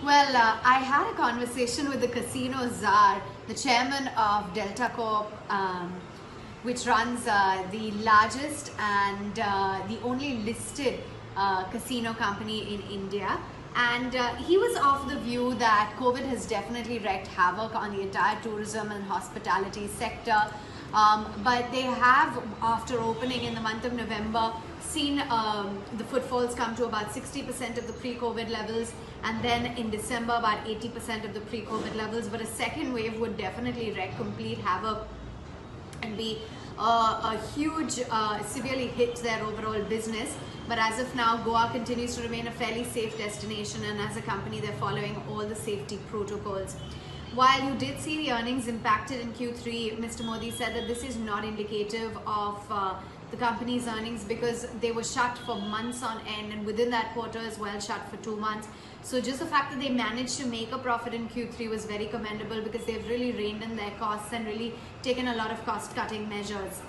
Well, I had a conversation with the casino czar, the chairman of Delta Corp, which runs the largest and the only listed casino company in India. And he was of the view that COVID has definitely wreaked havoc on the entire tourism and hospitality sector. But they have, after opening in the month of November, seen the footfalls come to about 60% of the pre-COVID levels, and then in December about 80% of the pre-COVID levels. But a second wave would definitely wreak complete havoc and be a huge, severely hit their overall business. But as of now, Goa continues to remain a fairly safe destination, and as a company, they're following all the safety protocols. While you did see the earnings impacted in Q3, Mr. Modi said that this is not indicative of the company's earnings because they were shut for months on end, and within that quarter as well, shut for 2 months. So just the fact that they managed to make a profit in Q3 was very commendable because they've really reined in their costs and really taken a lot of cost-cutting measures.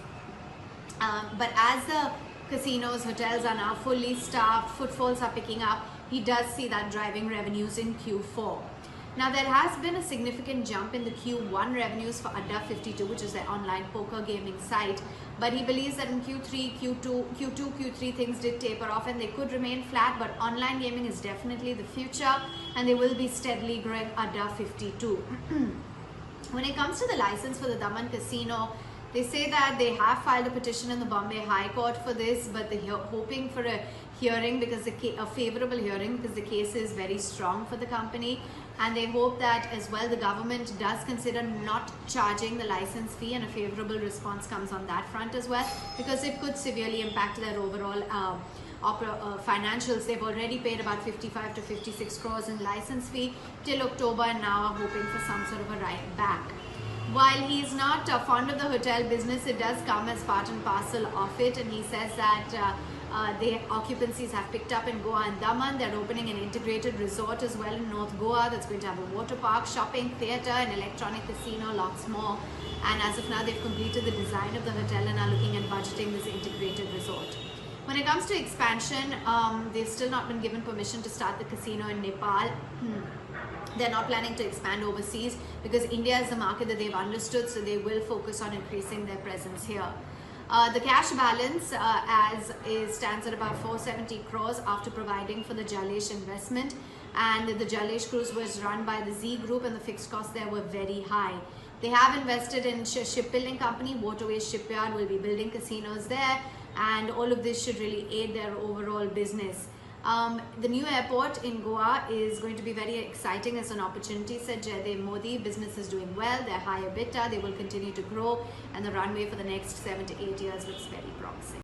But as the casinos, hotels are now fully staffed, footfalls are picking up, he does see that driving revenues in Q4. Now, there has been a significant jump in the Q1 revenues for Adda 52, which is their online poker gaming site. But he believes that in Q3, Q3, things did taper off and they could remain flat. But online gaming is definitely the future, and they will be steadily growing Adda 52. When it comes to the license for the Daman Casino, they say that they have filed a petition in the Bombay High Court for this, but they're hoping for a hearing because a favorable hearing because the case is very strong for the company, and they hope that as well the government does consider not charging the license fee and a favorable response comes on that front as well, because it could severely impact their overall financials. They've already paid about 55 to 56 crores in license fee till October, and now are hoping for some sort of a right back. While he's not fond of the hotel business, it does come as part and parcel of it, and he says that the occupancies have picked up in Goa and Daman. They're opening an integrated resort as well in North Goa that's going to have a water park, shopping, theatre, an electronic casino, lots more. And as of now, they've completed the design of the hotel and are looking at budgeting this integrated resort. When it comes to expansion, they've still not been given permission to start the casino in Nepal. They're not planning to expand overseas because India is a market that they've understood, so they will focus on increasing their presence here. The cash balance stands at about 470 crores after providing for the Jalesh investment, and the Jalesh cruise was run by the Z Group and the fixed costs there were very high. They have invested in shipbuilding company, Waterways Shipyard will be building casinos there, and all of this should really aid their overall business. The new airport in Goa is going to be very exciting as an opportunity, said Jaidev Modi. Business is doing well, they're high EBITDA, they will continue to grow, and the runway for the next 7 to 8 years looks very promising.